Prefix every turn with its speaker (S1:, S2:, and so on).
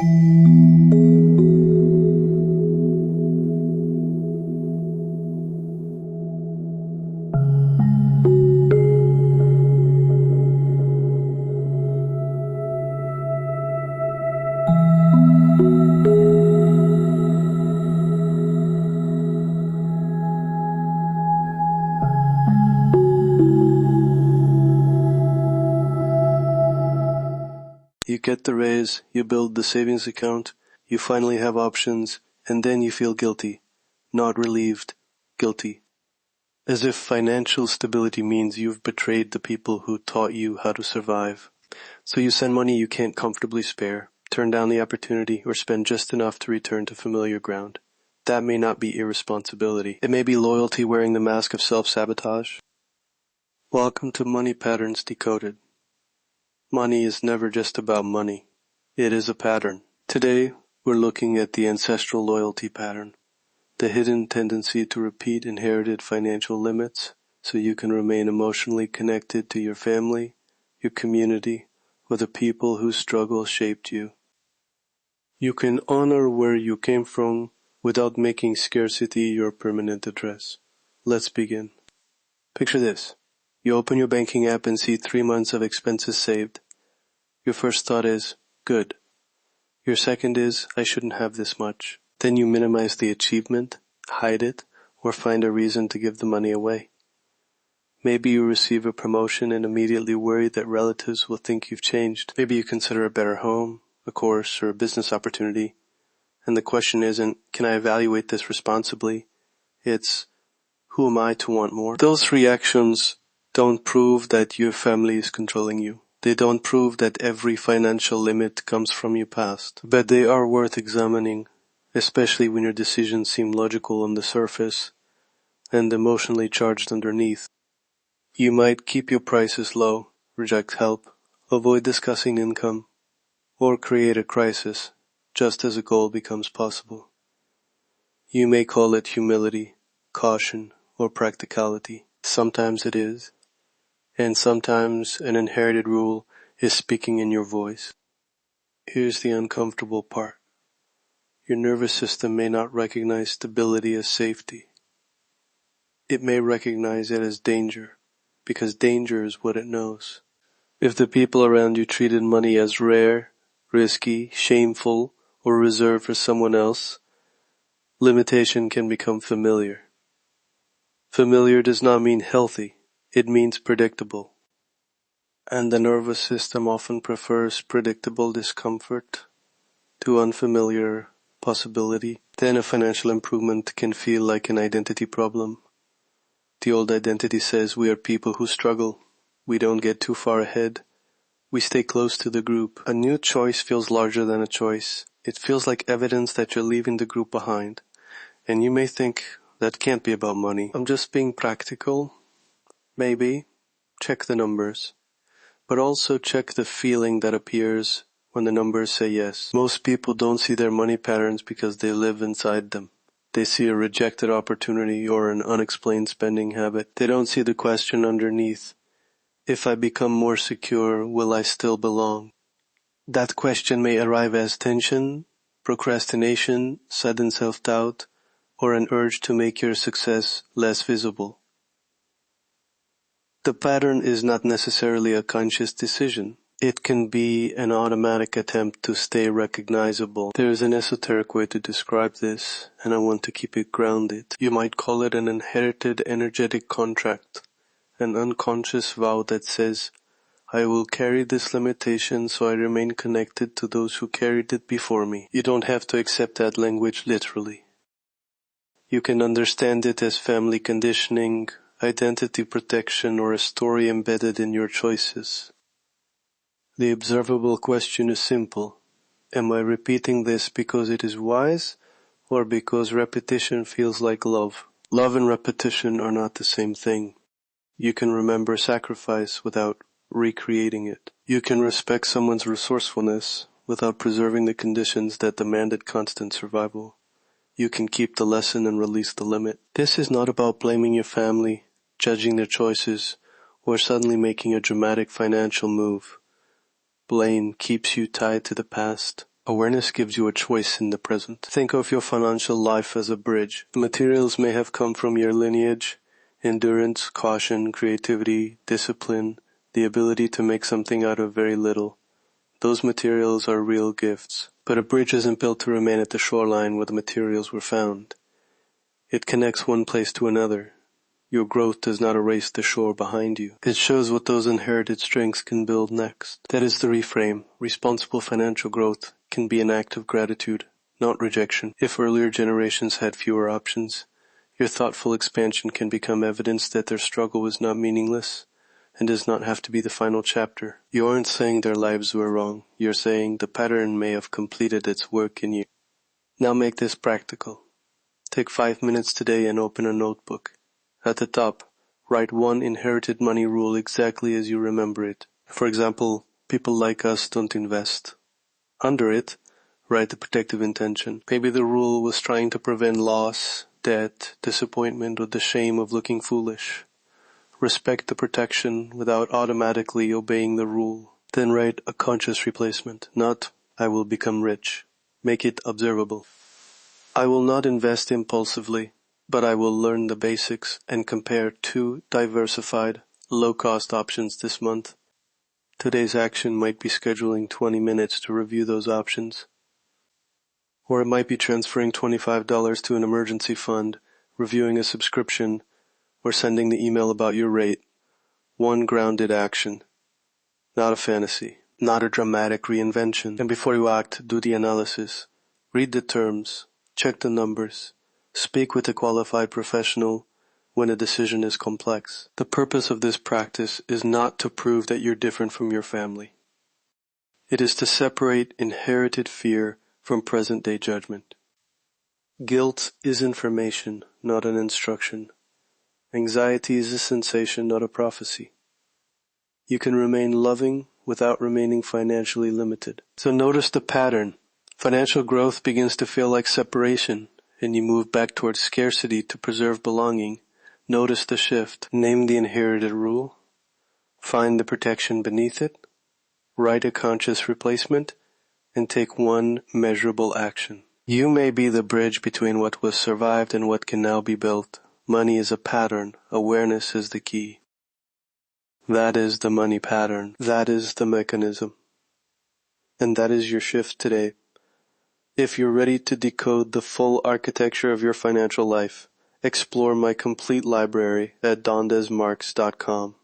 S1: You get the raise, you build the savings account, you finally have options, and then you feel guilty. Not relieved, guilty. As if financial stability means you've betrayed the people who taught you how to survive. So you send money you can't comfortably spare, turn down the opportunity, or spend just enough to return to familiar ground. That may not be irresponsibility. It may be loyalty wearing the mask of self-sabotage. Welcome to Money Patterns Decoded. Money is never just about money. It is a pattern. Today, we're looking at the ancestral loyalty pattern, the hidden tendency to repeat inherited financial limits so you can remain emotionally connected to your family, your community, or the people whose struggle shaped you. You can honor where you came from without making scarcity your permanent address. Let's begin. Picture this. You open your banking app and see 3 months of expenses saved. Your first thought is, good. Your second is, I shouldn't have this much. Then you minimize the achievement, hide it, or find a reason to give the money away. Maybe you receive a promotion and immediately worry that relatives will think you've changed. Maybe you consider a better home, a course, or a business opportunity. And the question isn't, can I evaluate this responsibly? It's, who am I to want more? Those reactions don't prove that your family is controlling you. They don't prove that every financial limit comes from your past. But they are worth examining, especially when your decisions seem logical on the surface and emotionally charged underneath. You might keep your prices low, reject help, avoid discussing income, or create a crisis just as a goal becomes possible. You may call it humility, caution, or practicality. Sometimes it is. And sometimes an inherited rule is speaking in your voice. Here's the uncomfortable part. Your nervous system may not recognize stability as safety. It may recognize it as danger, because danger is what it knows. If the people around you treated money as rare, risky, shameful, or reserved for someone else, limitation can become familiar. Familiar does not mean healthy. It means predictable. And the nervous system often prefers predictable discomfort to unfamiliar possibility. Then a financial improvement can feel like an identity problem. The old identity says we are people who struggle. We don't get too far ahead. We stay close to the group. A new choice feels larger than a choice. It feels like evidence that you're leaving the group behind. And you may think, that can't be about money. I'm just being practical. Maybe. Check the numbers. But also check the feeling that appears when the numbers say yes. Most people don't see their money patterns because they live inside them. They see a rejected opportunity or an unexplained spending habit. They don't see the question underneath. If I become more secure, will I still belong? That question may arrive as tension, procrastination, sudden self-doubt, or an urge to make your success less visible. The pattern is not necessarily a conscious decision. It can be an automatic attempt to stay recognizable. There is an esoteric way to describe this, and I want to keep it grounded. You might call it an inherited energetic contract, an unconscious vow that says, I will carry this limitation so I remain connected to those who carried it before me. You don't have to accept that language literally. You can understand it as family conditioning, identity protection, or a story embedded in your choices. The observable question is simple. Am I repeating this because it is wise, or because repetition feels like love? Love and repetition are not the same thing. You can remember sacrifice without recreating it. You can respect someone's resourcefulness without preserving the conditions that demanded constant survival. You can keep the lesson and release the limit. This is not about blaming your family, judging their choices, or suddenly making a dramatic financial move. Blame keeps you tied to the past, Awareness gives you a choice in the present. Think of your financial life as a bridge. The materials may have come from your lineage, endurance, caution, creativity, discipline, the ability to make something out of very little. Those materials are real gifts. But a bridge isn't built to remain at the shoreline where the materials were found. It connects one place to another. Your growth does not erase the shore behind you. It shows what those inherited strengths can build next. That is the reframe. Responsible financial growth can be an act of gratitude, not rejection. If earlier generations had fewer options, your thoughtful expansion can become evidence that their struggle was not meaningless and does not have to be the final chapter. You aren't saying their lives were wrong. You're saying the pattern may have completed its work in you. Now make this practical. Take 5 minutes today and open a notebook. At the top, write one inherited money rule exactly as you remember it. For example, people like us don't invest. Under it, write the protective intention. Maybe the rule was trying to prevent loss, debt, disappointment, or the shame of looking foolish. Respect the protection without automatically obeying the rule. Then write a conscious replacement, not I will become rich. Make it observable. I will not invest impulsively, but I will learn the basics and compare 2 diversified, low-cost options this month. Today's action might be scheduling 20 minutes to review those options. Or it might be transferring $25 to an emergency fund, reviewing a subscription, or sending the email about your rate. One grounded action, not a fantasy, not a dramatic reinvention. And before you act, do the analysis. Read the terms, check the numbers. Speak with a qualified professional when a decision is complex. The purpose of this practice is not to prove that you're different from your family. It is to separate inherited fear from present-day judgment. Guilt is information, not an instruction. Anxiety is a sensation, not a prophecy. You can remain loving without remaining financially limited. So notice the pattern. Financial growth begins to feel like separation, and you move back towards scarcity to preserve belonging. Notice the shift. Name the inherited rule. Find the protection beneath it. Write a conscious replacement, and take one measurable action. You may be the bridge between what was survived and what can now be built. Money is a pattern. Awareness is the key. That is the money pattern. That is the mechanism. And that is your shift today. If you're ready to decode the full architecture of your financial life, explore my complete library at dondesmarques.com.